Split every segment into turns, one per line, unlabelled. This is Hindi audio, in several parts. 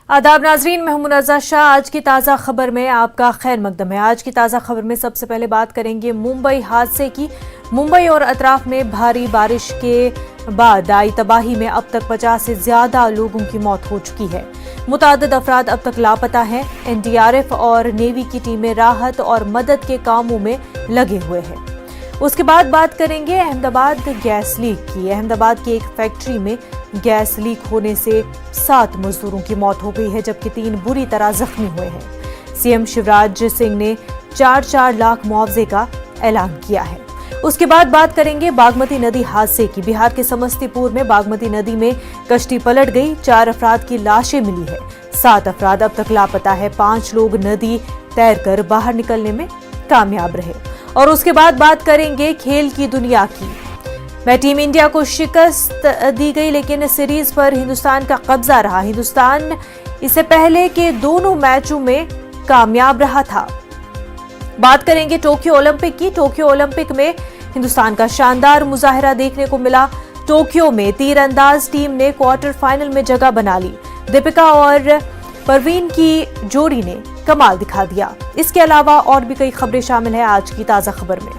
आदाब नाजरीन, मैं मुनज़्ज़ा शाह। आज की ताज़ा खबर में आपका खैर मकदम है। आज की ताज़ा खबर में सबसे पहले बात करेंगे मुंबई हादसे की। मुंबई और अतराफ में भारी बारिश के बाद आई तबाही में अब तक 50 से ज्यादा लोगों की मौत हो चुकी है। मुताद्दिद अफराद अब तक लापता हैं। एनडीआरएफ और नेवी की टीमें राहत और मदद के कामों में लगे हुए हैं। उसके बाद बात करेंगे अहमदाबाद गैस लीक की। अहमदाबाद की एक फैक्ट्री में गैस लीक होने से 7 मजदूरों की मौत हो गई है, जबकि 3 बुरी तरह जख्मी हुए हैं। सीएम शिवराज सिंह ने 4-4 लाख मुआवजे का ऐलान किया है। उसके बाद बात करेंगे बागमती नदी हादसे की। बिहार के समस्तीपुर में बागमती नदी में कश्ती पलट गई। 4 अफराद की लाशें मिली है। 7 अफराद अब तक लापता है। 5 लोग नदी तैरकर बाहर निकलने में कामयाब रहे। और उसके बाद बात करेंगे खेल की दुनिया की। मैं टीम इंडिया को शिकस्त दी गई, लेकिन सीरीज पर हिंदुस्तान का कब्जा रहा। हिंदुस्तान इससे पहले के दोनों मैचों में कामयाब रहा था। बात करेंगे टोक्यो ओलंपिक की। टोक्यो ओलंपिक में हिंदुस्तान का शानदार मुजाहिरा देखने को मिला। टोक्यो में तीरंदाज टीम ने क्वार्टर फाइनल में जगह बना ली। दीपिका और परवीन की जोड़ी ने कमाल दिखा दिया। इसके अलावा और भी कई खबरें शामिल हैं आज की ताजा खबर में।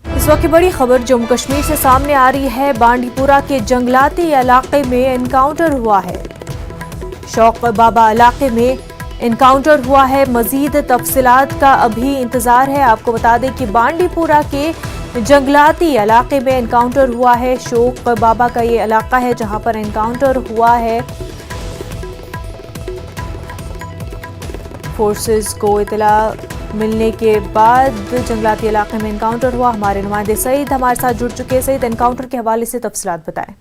इस वक्त की बड़ी खबर जम्मू कश्मीर से सामने आ रही है। बांडीपुरा के जंगलाती इलाके में एनकाउंटर हुआ है। शौक बाबा इलाके में एनकाउंटर हुआ है। मजीद तफसीलात का अभी इंतजार है। आपको बता दें कि बांडीपुरा के जंगलाती इलाके में एनकाउंटर हुआ है। शौक बाबा का ये इलाका है जहां पर एनकाउंटर हुआ है। फोर्सेस को इतला मिलने के बाद जंगलाती इलाके में एनकाउंटर हुआ। हमारे नुमाइंदे सईद हमारे साथ जुड़ चुके हैं। सईद, एनकाउंटर के हवाले से तफसीलात बताएं।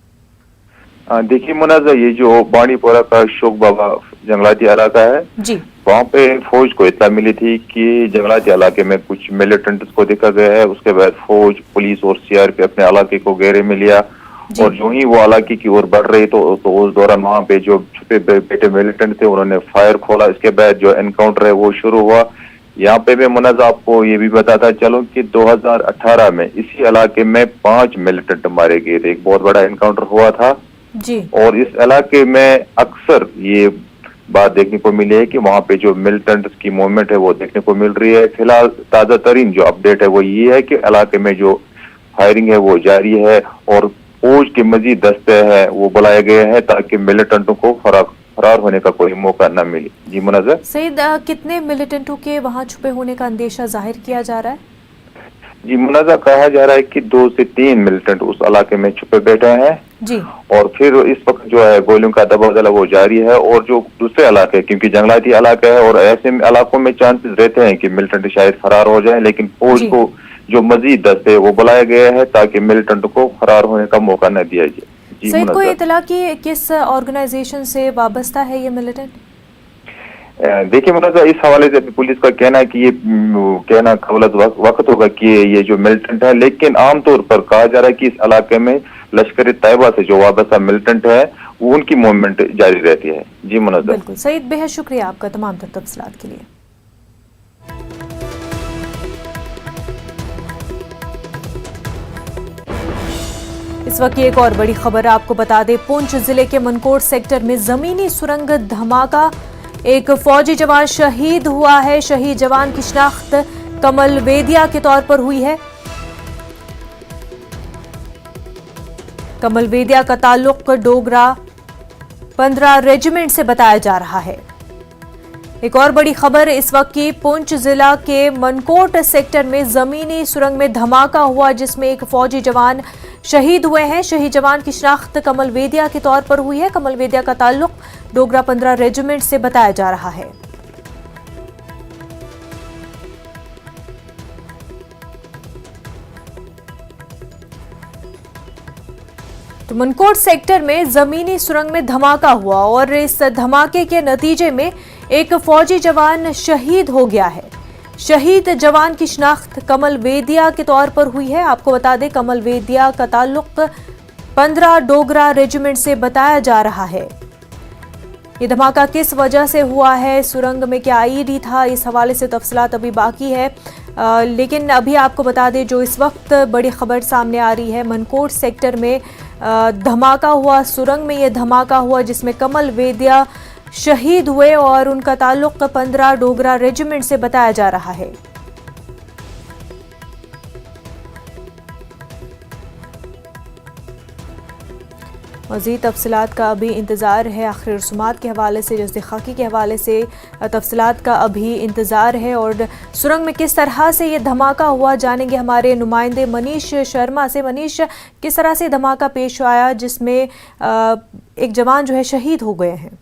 देखिए मुनाज़ा, ये जो बांडीपुरा का शौक बाबा जंगलाती इलाका है
जी,
वहाँ पे फौज को इत्तला मिली थी कि जंगलाती इलाके में कुछ मिलिटेंट्स को देखा गया है। उसके बाद फौज, पुलिस और सीआरपी अपने इलाके को घेरे में लिया और जो ही वो इलाके की ओर बढ़ रही तो उस दौरान वहाँ पे जो छुपे बैठे मिलिटेंट थे उन्होंने फायर खोला। इसके बाद जो एनकाउंटर है वो शुरू हुआ। यहाँ पे मैं मुनाज़ा आपको ये भी बताता चलूं कि 2018 में इसी इलाके में 5 मिलिटेंट मारे गए थे। एक बहुत बड़ा एनकाउंटर हुआ था
जी।
और इस इलाके में अक्सर ये बात देखने को मिली है कि वहाँ पे जो मिलिटेंट्स की मूवमेंट है वो देखने को मिल रही है। फिलहाल ताजा तरीन जो अपडेट है वो ये है कि इलाके में जो फायरिंग है वो जारी है और फौज के मजीद दस्ते हैं वो बुलाए गए हैं ताकि मिलिटेंटों को फरार होने का कोई मौका न मिले। जी मुनाज़ा।
सईद, कितने मिलिटेंटों के वहां छुपे होने का अंदेशा जाहिर किया जा रहा है?
जी मुनाज़ा, कहा जा रहा है कि 2 से 3 मिलिटेंट उस इलाके में छुपे बैठे हैं
जी।
और फिर इस वक्त जो है गोलियों का तबादला वो जारी है। और जो दूसरे इलाके, क्योंकि जंगलाती इलाका है और ऐसे इलाकों में चांसेस रहते हैं कि मिलिटेंट शायद फरार हो जाए, लेकिन फौज को जो मजीद दस्ते वो बुलाए गए हैं ताकि मिलिटेंट को फरार होने का मौका न दिया जाए।
सईद, कोई इतला की किस ऑर्गेनाइजेशन से वाबस्ता है ये मिलिटेंट?
देखिए मुनाज़ा, इस हवाले से पुलिस का कहना है कि ये कहना कबलत वक्त होगा कि ये जो मिलिटेंट है, लेकिन आमतौर पर कहा जा रहा है कि इस इलाके में लश्कर तैयबा से जो वाबस्ता मिलिटेंट है वो उनकी मूवमेंट जारी रहती है। जी मुनाज़ा।
बिल्कुल सईद, बेहद शुक्रिया आपका तमाम तफसीलात के लिए। इस वक्त एक और बड़ी खबर आपको बता दें। पुंछ जिले के मनकोट सेक्टर में जमीनी सुरंग धमाका, एक फौजी जवान शहीद हुआ है। शहीद जवान की शिनाख्त कमल वेदिया के तौर पर हुई है। कमल वेदिया का ताल्लुक डोगरा 15 रेजिमेंट से बताया जा रहा है। एक और बड़ी खबर इस वक्त की, पुंछ जिला के मनकोट सेक्टर में जमीनी सुरंग में धमाका हुआ जिसमें एक फौजी जवान शहीद हुए हैं। शहीद जवान की शिनाख्त कमल वेदिया के तौर पर हुई है। कमल वेदिया का ताल्लुक डोगरा 15 रेजिमेंट से बताया जा रहा है। तो मनकोट सेक्टर में जमीनी सुरंग में धमाका हुआ और इस धमाके के नतीजे में एक फौजी जवान शहीद हो गया है। शहीद जवान की शिनाख्त कमल वेदिया के तौर पर हुई है। आपको बता दें कमल वेदिया का ताल्लुक 15 डोगरा रेजिमेंट से बताया जा रहा है। ये धमाका किस वजह से हुआ है, सुरंग में क्या आईईडी था, इस हवाले से तफसीलात अभी बाकी है। लेकिन अभी आपको बता दें जो इस वक्त बड़ी खबर सामने आ रही है, मनकोट सेक्टर में धमाका हुआ, सुरंग में ये धमाका हुआ जिसमें कमल वेदिया शहीद हुए और उनका ताल्लुक 15 डोगरा रेजिमेंट से बताया जा रहा है। मज़ीद तफसीलात का अभी इंतज़ार है, आखिरी रसूमात के हवाले से, जस्दे खाकी के हवाले से तफसीलात का अभी इंतज़ार है। और सुरंग में किस तरह से ये धमाका हुआ जानेंगे हमारे नुमाइंदे मनीष शर्मा से। मनीष, किस तरह से धमाका पेश आया जिसमें एक जवान जो है शहीद हो गए हैं?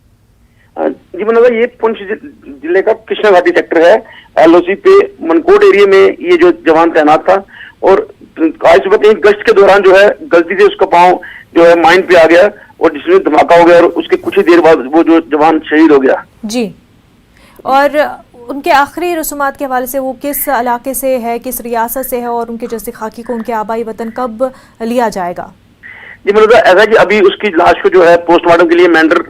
जी मनोज, ये पुंछ जिले का कृष्णा घाटी सेक्टर है। LOC पे मनकोट एरिया में ये जो जवान तैनात था और आज सुबह कहीं गश्त के दौरान जो है गलती से उसका पांव जो है माइन पे आ गया और जिसमें धमाका हो गया और उसके कुछ ही देर बाद वो जो जवान शहीद हो गया। जी, और उनके आखिरी रसूमात के हवाले से वो किस इलाके से है, किस रियासत से है और उनके जैसे खाकी को उनके आबाई वतन कब लिया जाएगा? जी मनोज, ऐसा कि अभी उसकी लाश को जो है पोस्टमार्टम के लिए मेंढर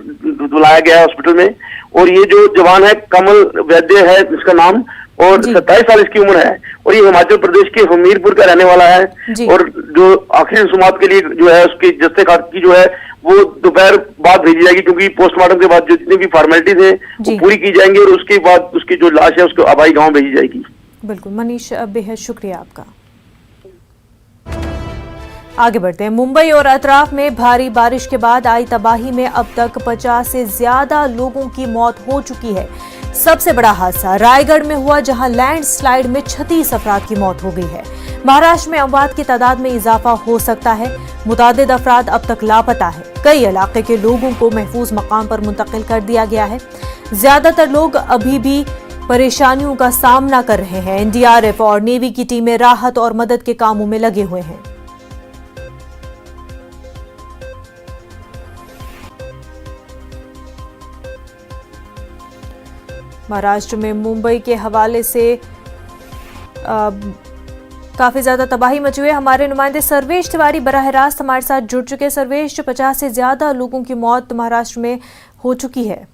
बुलाया गया है हॉस्पिटल में। और ये जो जवान है कमल वैद्य है इसका नाम, और 27 साल इसकी उम्र है और ये हिमाचल प्रदेश के हमीरपुर का रहने वाला है। और जो आखिरी रसूमात के लिए जो है उसकी जस्ते खाकी जो है वो दोपहर बाद भेजी जाएगी, क्योंकि पोस्टमार्टम के बाद जो जितनी भी फॉर्मेलिटीज है वो पूरी की जाएंगी और उसके बाद उसकी जो लाश है उसको आबाई गाँव भेजी जाएगी।
बिल्कुल मनीष, बेहद शुक्रिया आपका। आगे बढ़ते हैं। मुंबई और अतराफ में भारी बारिश के बाद आई तबाही में अब तक 50 से ज्यादा लोगों की मौत हो चुकी है। सबसे बड़ा हादसा रायगढ़ में हुआ, जहां लैंडस्लाइड में 36 अफराद की मौत हो गई है। महाराष्ट्र में अमवात की तादाद में इजाफा हो सकता है। मुतादिद अफराद अब तक लापता है। कई इलाके के लोगों को महफूज मकाम पर मुंतकिल कर दिया गया है। ज्यादातर लोग अभी भी परेशानियों का सामना कर रहे हैं। NDRF और नेवी की टीमें राहत और मदद के कामों में लगे हुए हैं। महाराष्ट्र में मुंबई के हवाले से काफी ज्यादा तबाही मची हुई है। हमारे नुमाइंदे सर्वेश तिवारी बराह रास्त हमारे साथ जुड़ चुके हैं। सर्वेश, 50 से ज्यादा लोगों की मौत महाराष्ट्र में हो चुकी है।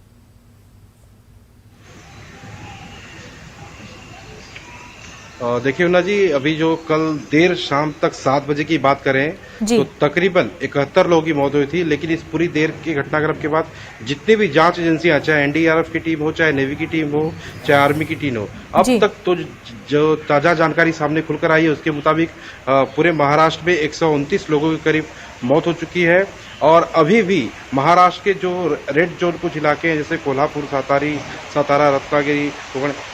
देखिए उन्ना जी, अभी जो कल देर शाम तक 7 बजे की बात करें तो तकरीबन 71 लोगों की मौत हुई थी। लेकिन इस पूरी देर के घटनाक्रम के बाद जितने भी जांच एजेंसियां, चाहे NDRF की टीम हो, चाहे नेवी की टीम हो, चाहे आर्मी की टीम हो, अब तक तो जो ताजा जानकारी सामने खुलकर आई है उसके मुताबिक पूरे महाराष्ट्र में 129 लोगों के करीब मौत हो चुकी है। और अभी भी महाराष्ट्र के जो रेड जोन कुछ इलाके हैं जैसे कोल्हापुर, सातारा, रत्नागिरी,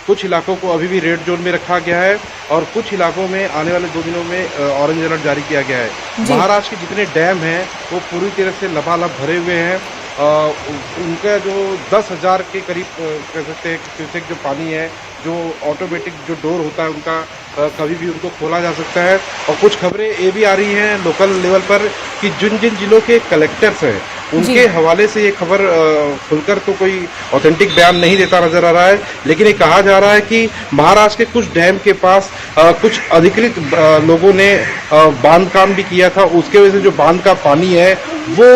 कुछ इलाकों को अभी भी रेड जोन में रखा गया है और कुछ इलाकों में आने वाले 2 दिनों में ऑरेंज अलर्ट जारी किया गया है। महाराष्ट्र के जितने डैम हैं वो पूरी तरह से लबालब भरे हुए हैं। उनका जो 10,000 के करीब कह सकते हैं क्यूसेक जो पानी है, जो ऑटोमेटिक जो डोर होता है उनका कभी भी उनको खोला जा सकता है। और कुछ खबरें ये भी आ रही हैं लोकल लेवल पर कि जिन जिन जिलों के कलेक्टर्स हैं उनके हवाले से ये खबर खुलकर तो कोई ऑथेंटिक बयान नहीं देता नजर आ रहा है, लेकिन ये कहा जा रहा है कि महाराष्ट्र के कुछ डैम के पास कुछ अधिकृत लोगों ने बांध काम भी किया था। उसके वजह से जो बांध का पानी है वो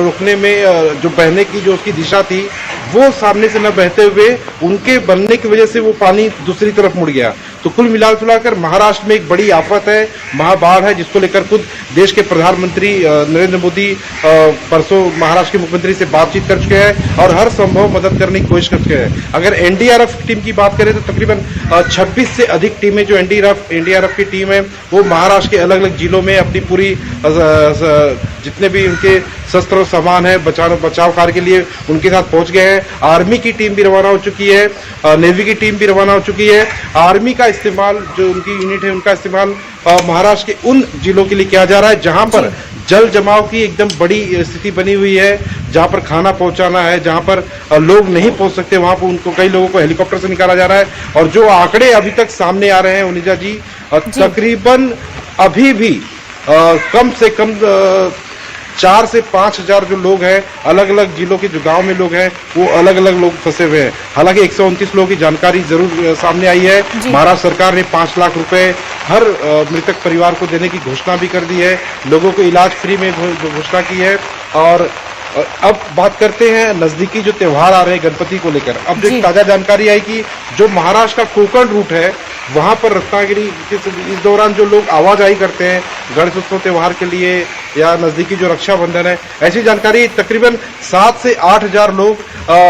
रुकने में जो बहने की जो उसकी दिशा थी वो सामने से न बहते हुए उनके बनने की वजह से वो पानी दूसरी तरफ मुड़ गया। तो कुल मिलाकर महाराष्ट्र में एक बड़ी आफत है, महाबाढ़ है, जिसको लेकर खुद देश के प्रधानमंत्री नरेंद्र मोदी परसों महाराष्ट्र के मुख्यमंत्री से बातचीत कर चुके हैं और हर संभव मदद करने की कोशिश कर चुके हैं। अगर NDRF टीम की बात करें तो तकरीबन 26 से अधिक टीमें जो NDRF की टीम है वो महाराष्ट्र के अलग अलग जिलों में अपनी पूरी जितने भी उनके शस्त्र सामान है बचाव कार्य के लिए उनके साथ पहुंच गए हैं। आर्मी की टीम भी रवाना हो चुकी है, नेवी की टीम भी रवाना हो चुकी है। आर्मी का इस्तेमाल, जो उनकी यूनिट है उनका इस्तेमाल महाराष्ट्र के उन जिलों के लिए किया जा रहा है जहां पर जल जमाव की एकदम बड़ी स्थिति बनी हुई है, जहां पर खाना पहुंचाना है, जहां पर लोग नहीं पहुंच सकते, वहां पर उनको कई लोगों को हेलीकॉप्टर से निकाला जा रहा है। और जो आंकड़े अभी तक सामने आ रहे हैं उनिजा जी, तकरीबन अभी भी कम से कम 4 से 5 हजार जो लोग हैं अलग अलग जिलों के जो गांव में लोग हैं वो अलग अलग लोग फंसे हुए हैं। हालांकि 129 लोगों की जानकारी जरूर सामने आई है। महाराष्ट्र सरकार ने 5 लाख रुपए हर मृतक परिवार को देने की घोषणा भी कर दी है। लोगों को इलाज फ्री में घोषणा की है और अब बात करते हैं नजदीकी जो त्योहार आ रहे हैं गणपति को लेकर। अब जो ताजा जानकारी आई कि जो महाराष्ट्र का कोकण रूट है वहां पर रत्नागिरी इस दौरान जो लोग आवाजाही करते हैं गणेश उत्सव त्योहार के लिए या नजदीकी जो रक्षाबंधन है, ऐसी जानकारी तकरीबन 7 से 8 हजार लोग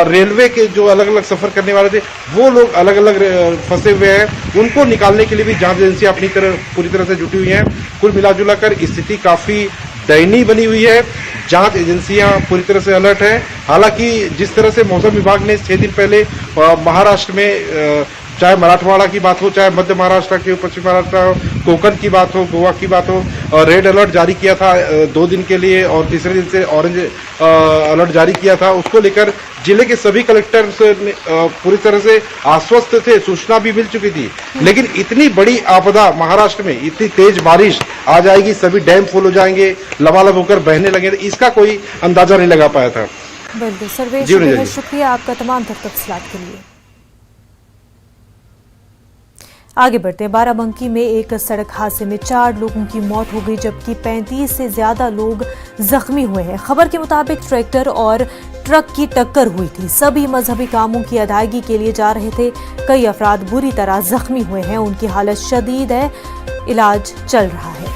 रेलवे के जो अलग अलग सफर करने वाले थे वो लोग अलग अलग फंसे हुए हैं, उनको निकालने के लिए भी जांच एजेंसी अपनी पूरी तरह से जुटी हुई है। कुल मिलाजुला कर स्थिति काफी दयनीय बनी हुई है। जांच एजेंसियां पूरी तरह से अलर्ट है। हालांकि जिस तरह से मौसम विभाग ने 6 दिन पहले महाराष्ट्र में चाहे मराठवाड़ा की बात हो, चाहे मध्य महाराष्ट्र के पश्चिम महाराष्ट्र हो, कोकण की बात हो, गोवा की बात हो, रेड अलर्ट जारी किया था 2 दिन के लिए और तीसरे दिन से ऑरेंज अलर्ट जारी किया था। उसको लेकर जिले के सभी कलेक्टर पूरी तरह से आश्वस्त थे, सूचना भी मिल चुकी थी। लेकिन इतनी बड़ी आपदा महाराष्ट्र में, इतनी तेज बारिश आ जाएगी, सभी डैम फुल हो जाएंगे, लबालब होकर बहने लगे, इसका कोई अंदाजा नहीं लगा पाया था।
बिल्कुल सर्वेश, बहुत शुक्रिया आपका तमाम तफसीलात के लिए। आगे बढ़ते हैं। बाराबंकी में एक सड़क हादसे में 4 लोगों की मौत हो गई जबकि 35 से ज्यादा लोग जख्मी हुए हैं। खबर के मुताबिक ट्रैक्टर और ट्रक की टक्कर हुई थी। सभी मजहबी कामों की अदायगी के लिए जा रहे थे। कई अफराद बुरी तरह जख्मी हुए हैं, उनकी हालत शदीद है, इलाज चल रहा है।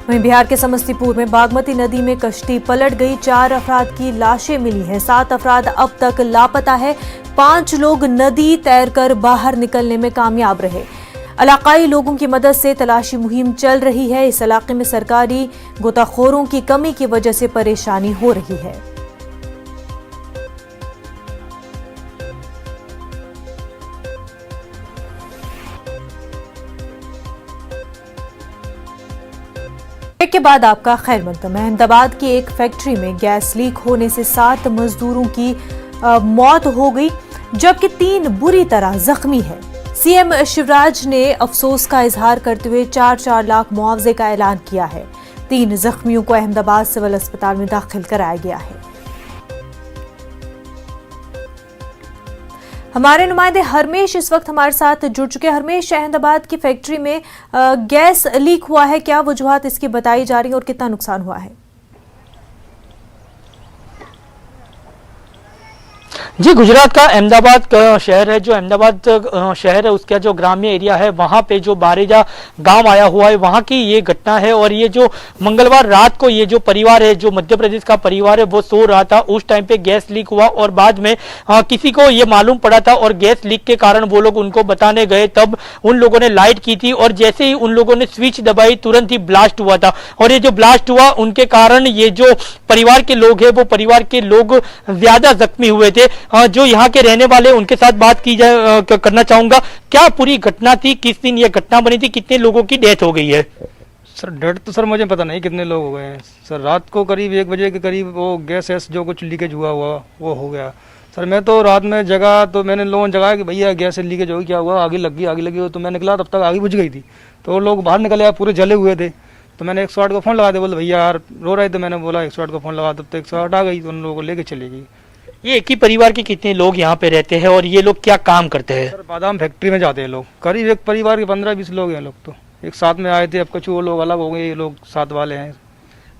वहीं बिहार के समस्तीपुर में बागमती नदी में कश्ती पलट गई। 4 अफराद की लाशें मिली हैं। 7 अफराद अब तक लापता है। 5 लोग नदी तैरकर बाहर निकलने में कामयाब रहे। इलाकाई लोगों की मदद से तलाशी मुहिम चल रही है। इस इलाके में सरकारी गोताखोरों की कमी की वजह से परेशानी हो रही है। के बाद आपका खैर मकदम है। अहमदाबाद की एक फैक्ट्री में गैस लीक होने से 7 मजदूरों की मौत हो गई जबकि 3 बुरी तरह जख्मी है। सीएम शिवराज ने अफसोस का इजहार करते हुए 4-4 लाख मुआवजे का ऐलान किया है। 3 जख्मियों को अहमदाबाद सिविल अस्पताल में दाखिल कराया गया है। हमारे नुमाइंदे हरमेश इस वक्त हमारे साथ जुड़ चुके हैं। हरमेश, अहमदाबाद की फैक्ट्री में गैस लीक हुआ है, क्या वजूहात इसकी बताई जा रही है और कितना नुकसान हुआ है?
जी, गुजरात का अहमदाबाद का शहर है। जो अहमदाबाद शहर है उसका जो ग्रामीण एरिया है वहाँ पे जो बारेजा गांव आया हुआ है, वहाँ की ये घटना है। और ये जो मंगलवार रात को ये जो परिवार है, जो मध्य प्रदेश का परिवार है, वो सो रहा था। उस टाइम पे गैस लीक हुआ और बाद में किसी को ये मालूम पड़ा था और गैस लीक के कारण वो लोग उनको बताने गए। तब उन लोगों ने लाइट की थी और जैसे ही उन लोगों ने स्विच दबाई तुरंत ही ब्लास्ट हुआ था। और ये जो ब्लास्ट हुआ उनके कारण ये जो परिवार के लोग हैं वो परिवार के लोग ज्यादा जख्मी हुए थे। जो यहाँ के रहने वाले उनके साथ बात की जाए करना चाहूंगा। क्या पूरी घटना थी, किस दिन ये घटना बनी थी, कितने लोगों की डेथ हो गई है?
सर डेथ तो सर मुझे पता नहीं कितने लोग हो गए हैं। सर रात को करीब 1 बजे के करीब वो गैस जो कुछ लीकेज हुआ वो हो गया। सर मैं तो रात में जगा तो मैंने लोगों ने जगाया कि भैया गैस लीकेज होगी, क्या हुआ, आगे लगी। तो मैं निकला तब तक आगे बुझ गई थी। तो लोग बाहर निकले, पूरे जले हुए थे। तो मैंने 108 को फ़ोन लगा दिया, बोले भैया यार रो रहे थे। मैंने बोला 108 को फ़ोन लगा, तब तक 108 आ गई तो उन लोगों को लेके चली गई।
ये एक ही परिवार के कितने लोग यहाँ पे रहते हैं और ये लोग क्या काम करते हैं?
सर बादाम फैक्ट्री में जाते हैं लोग। करीब एक परिवार के 15-20 लोग हैं। लोग तो एक साथ में आए थे, अब कुछ वो लोग अलग हो गए, ये लोग साथ वाले हैं।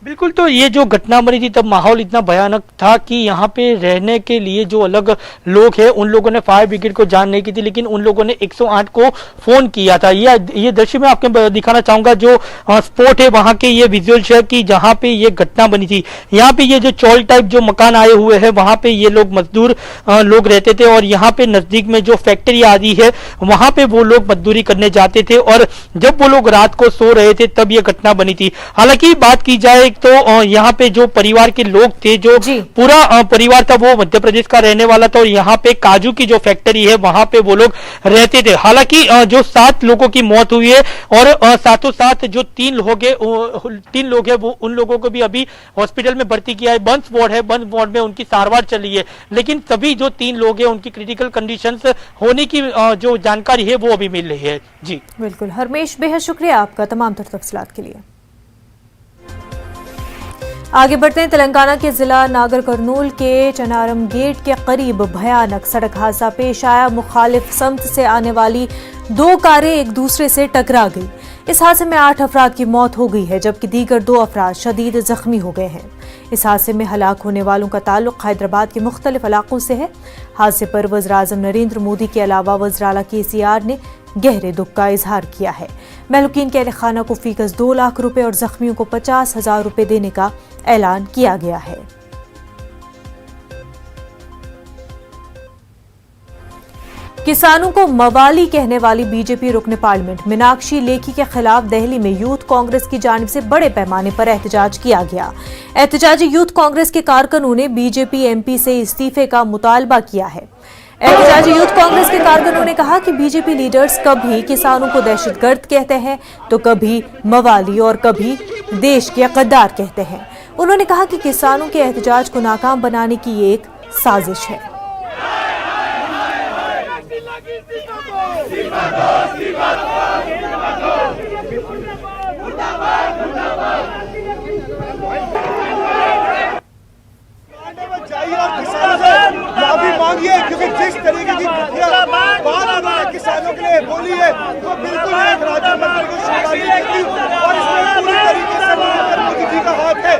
बिल्कुल। तो ये जो घटना बनी थी तब माहौल इतना भयानक था कि यहाँ पे रहने के लिए जो अलग लोग हैं उन लोगों ने फायर ब्रिगेड को जान नहीं की थी, लेकिन उन लोगों ने 108 को फोन किया था। ये दृश्य में आपको दिखाना चाहूंगा। जो स्पॉट है वहाँ के ये विजुअल्स है कि जहाँ पे ये घटना बनी थी। यहाँ पे ये जो चौल टाइप जो मकान आए हुए हैं वहाँ पे ये लोग मजदूर लोग रहते थे और यहाँ पे नजदीक में जो फैक्ट्री आदि है वहाँ पे वो लोग मजदूरी करने जाते थे और जब वो लोग रात को सो रहे थे तब ये घटना बनी थी। हालांकि बात की जाए तो यहाँ पे जो परिवार के लोग थे, जो पूरा परिवार था वो मध्य प्रदेश का रहने वाला था और यहाँ पे काजू की जो फैक्ट्री है वहां पे वो लोग रहते थे। हालांकि जो 7 लोगों की मौत हुई है और साथों साथ जो 3 लोग हैं वो उन लोगों को भी अभी हॉस्पिटल में भर्ती किया है। बंस वार्ड है, बंस वार्ड में उनकी सारवार चली है, लेकिन सभी जो 3 लोग हैं उनकी क्रिटिकल कंडीशंस होने की जो जानकारी है वो अभी मिल रही है। जी
बिल्कुल हरमेश, बेहद शुक्रिया आपका तमाम तफसीलात के लिए। आगे बढ़ते हैं। तेलंगाना के जिला नागर कर्नूल के चनारम गेट के करीब भयानक सड़क हादसा पेश आया। मुखालिफ समत से आने वाली 2 कारें एक दूसरे से टकरा गई। इस हादसे में 8 अफराद की मौत हो गई है, जबकि दीगर 2 अफराद शदीद जख्मी हो गए हैं। इस हादसे में हलाक होने वालों का ताल्लुक हैदराबाद के मुख्तलिफ इलाकों से है। हादसे पर वज़ीर-ए-आज़म नरेंद्र मोदी के अलावा वज़ीर आला KCR ने गहरे दुख का इजहार किया है। महलूकीन के अहल खाना को फीकस 2 लाख रुपए और जख्मियों को 50,000 रुपए देने का ऐलान किया गया है। किसानों को मवाली कहने वाली बीजेपी रुकन पार्लियामेंट मीनाक्षी लेखी के खिलाफ दिल्ली में यूथ कांग्रेस की जानिब से बड़े पैमाने पर एहतजाज किया गया। एहतजाजी यूथ कांग्रेस के कारकुनों ने बीजेपी MP से इस्तीफे का मुतालबा किया है। एहतजाजी यूथ कांग्रेस के कारकुनों ने कहा कि बीजेपी लीडर्स कभी किसानों को दहशतगर्द कहते हैं तो कभी मवाली और कभी देश के गद्दार कहते हैं। उन्होंने कहा कि किसानों के एहतजाज को नाकाम बनाने की ये एक साजिश है।
माफी मांगिए, क्योंकि जिस तरीके की बात किसानों के लिए बोली है वो बिल्कुल एक राज्य मंत्री को शिकायत की और इसमें पूरी तरीके से मोदी जी का हाथ है।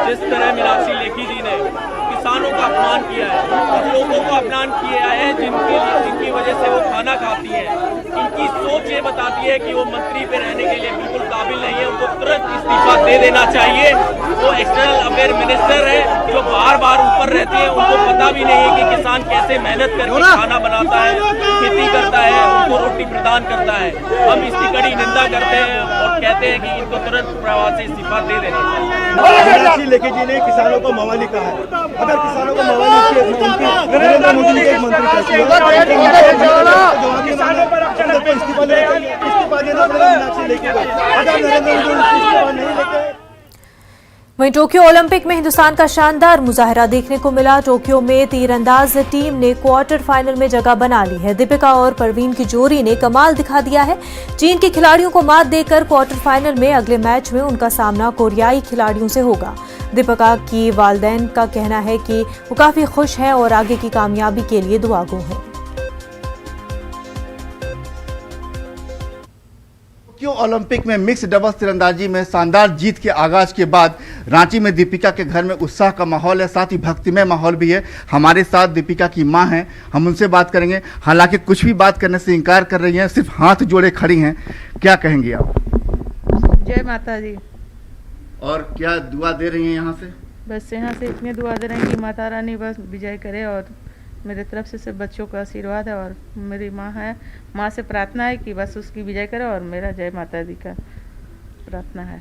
जिस तरह मीनाक्षी लेखी जी ने किसानों का अपमान किया है और लोगों को अपमान किया है जिनकी वजह से वो खाना खाती है, इनकी सोच ये बताती है कि वो मंत्री पे रहने के लिए बिल्कुल काबिल नहीं है। उनको तुरंत इस्तीफा दे देना चाहिए। वो एक्सटर्नल अफेयर मिनिस्टर है जो बार बार ऊपर रहते हैं, उनको पता भी नहीं है कि किसान कैसे मेहनत करके खाना बनाता है, खेती करता है, उनको रोटी प्रदान करता है। हम इसकी कड़ी निंदा करते हैं और कहते हैं कि इनको तुरंत प्रभाव से इस्तीफा दे देना चाहिए।
मीनाक्षी लेखी जी ने किसानों को मवाली कहा है। अगर किसानों को मवाली नरेंद्र मोदी जी एक मंत्री कहते हैं, इस्तीफा देना पड़ेगा मीनाक्षी लेखी को। अगर नरेंद्र मोदी इस्तीफा नहीं लेते।
वहीं टोक्यो ओलंपिक में हिंदुस्तान का शानदार मुजाहरा देखने को मिला। टोक्यो में तीरंदाज टीम ने क्वार्टर फाइनल में जगह बना ली है। दीपिका और परवीन की जोड़ी ने कमाल दिखा दिया है। चीन के खिलाड़ियों को मात देकर क्वार्टर फाइनल में अगले मैच में उनका सामना कोरियाई खिलाड़ियों से होगा। दीपिका की वालिदैन का कहना है कि वो काफी खुश हैं और आगे की कामयाबी के लिए दुआगो हैं।
टोक्यो ओलंपिक में मिक्स डबल्स तीरंदाजी में शानदार जीत के आगाज के बाद रांची में दीपिका के घर में उत्साह का माहौल है, साथ ही भक्तिमय माहौल भी है। हमारे साथ दीपिका की मां हैं, हम उनसे बात करेंगे। हालांकि कुछ भी बात करने से इनकार कर रही हैं, सिर्फ हाथ जोड़े खड़ी हैं। क्या कहेंगी आप?
जय माता दी।
और क्या दुआ दे रही हैं यहाँ से?
बस यहाँ से इतनी दुआ दे रहे हैं कि माता रानी बस विजय करे और मेरे तरफ से सब बच्चों का आशीर्वाद है और मेरी माँ है, माँ से प्रार्थना है कि बस उसकी विजय करे और मेरा जय माता दी का प्रार्थना है।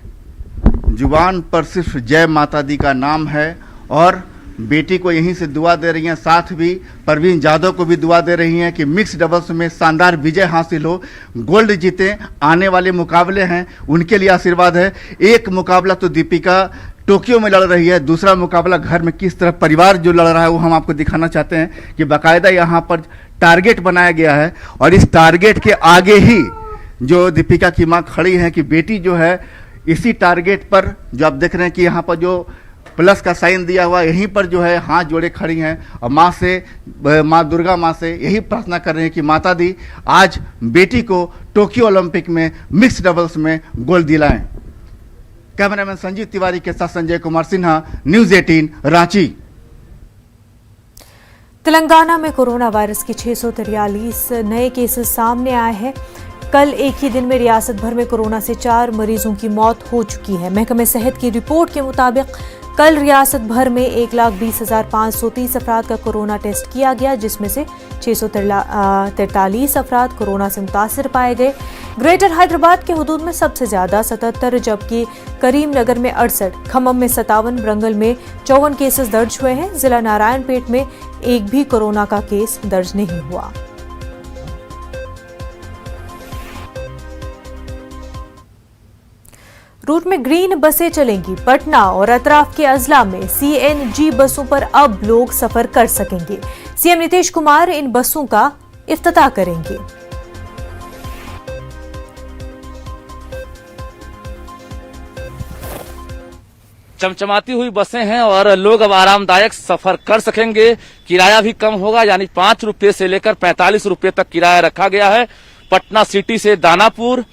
जुबान पर सिर्फ जय माता दी का नाम है और बेटी को यहीं से दुआ दे रही हैं। साथ भी परवीन जाधव को भी दुआ दे रही हैं कि मिक्स डबल्स में शानदार विजय हासिल हो, गोल्ड जीते। आने वाले मुकाबले हैं उनके लिए आशीर्वाद है। एक मुकाबला तो दीपिका टोक्यो में लड़ रही है, दूसरा मुकाबला घर में किस तरह परिवार जो लड़ रहा है वो हम आपको दिखाना चाहते हैं कि बाकायदा यहाँ पर टारगेट बनाया गया है और इस टारगेट के आगे ही जो दीपिका की माँ खड़ी है कि बेटी जो है इसी टारगेट पर, जो आप देख रहे हैं कि यहाँ पर जो प्लस का साइन दिया हुआ यहीं पर जो है हाथ जोड़े खड़ी हैं और माँ से, माँ दुर्गा माँ से यही प्रार्थना कर रहे हैं कि माता दी आज बेटी को टोक्यो ओलंपिक में मिक्स डबल्स में गोल्ड दिलाएं। कैमरामैन संजीव तिवारी के साथ संजय कुमार सिन्हा, न्यूज 18 रांची।
तेलंगाना में कोरोना वायरस के 643 नए केसेस सामने आए हैं। कल एक ही दिन में रियासत भर में कोरोना से 4 मरीजों की मौत हो चुकी है। महकमे सेहत की रिपोर्ट के मुताबिक कल रियासत भर में 1,20,530 अफराद का कोरोना टेस्ट किया गया, जिसमें से 643 अफराद कोरोना से मुतासिर पाए गए। ग्रेटर हैदराबाद के हुदूद में सबसे ज्यादा 77, जबकि करीमनगर में 68, खम्मम में 57, वरंगल में 54 केसेस दर्ज हुए हैं। जिला नारायणपेट में एक भी कोरोना का केस दर्ज नहीं हुआ। रूट में ग्रीन बसें चलेंगी। पटना और अतराफ के अजला में CNG बसों पर अब लोग सफर कर सकेंगे। सीएम नीतीश कुमार इन बसों का इफ्तिताह करेंगे।
चमचमाती हुई बसें हैं और लोग अब आरामदायक सफर कर सकेंगे। किराया भी कम होगा, यानी 5 रुपये से लेकर 45 रुपये तक किराया रखा गया है। पटना सिटी से दानापुर,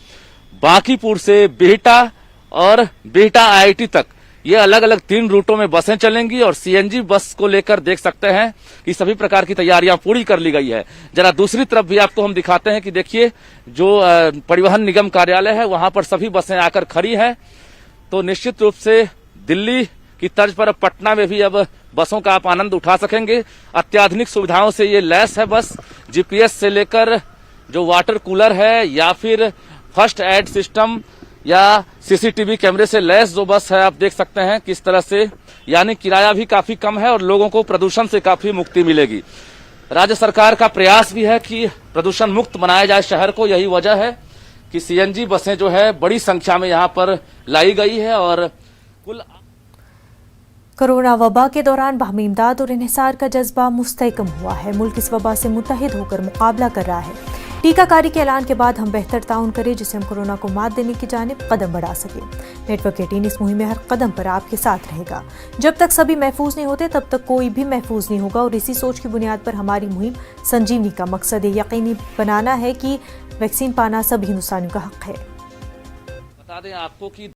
बांकीपुर से बिहटा और बिहटा IIT तक ये अलग अलग 3 रूटों में बसें चलेंगी और CNG बस को लेकर देख सकते हैं कि सभी प्रकार की तैयारियां पूरी कर ली गई है। जरा दूसरी तरफ भी आपको हम दिखाते हैं कि देखिए जो परिवहन निगम कार्यालय है वहां पर सभी बसें आकर खड़ी हैं। तो निश्चित रूप से दिल्ली की तर्ज पर अब पटना में भी अब बसों का आप आनंद उठा सकेंगे। अत्याधुनिक सुविधाओं से ये लैस है बस। GPS से लेकर जो वाटर कूलर है या फिर फर्स्ट एड सिस्टम या CCTV कैमरे से लैस जो बस है, आप देख सकते हैं किस तरह से, यानी किराया भी काफी कम है और लोगों को प्रदूषण से काफी मुक्ति मिलेगी। राज्य सरकार का प्रयास भी है कि प्रदूषण मुक्त बनाया जाए शहर को। यही वजह है कि CNG बसें जो है बड़ी संख्या में यहाँ पर लाई गई है और कुल
कोरोना वबा के दौरान बाहमी इमदाद और इन्हिसार का जज्बा मुस्तहकम हुआ है। मुल्क इस वबा से मुत्तहिद होकर मुकाबला कर रहा है। टीकाकारी के ऐलान के बाद हम बेहतर ताउन करें जिससे हम कोरोना को मात देने की जानिब कदम बढ़ा सकें। नेटवर्क 18 इस मुहिम में हर कदम पर आपके साथ रहेगा। जब तक सभी महफूज नहीं होते तब तक कोई भी महफूज नहीं होगा और इसी सोच की बुनियाद पर हमारी मुहिम संजीवनी का मकसद ये यकीनी बनाना है कि वैक्सीन पाना सभी हिंदुस्तानियों का हक है।
बता दें आपको कि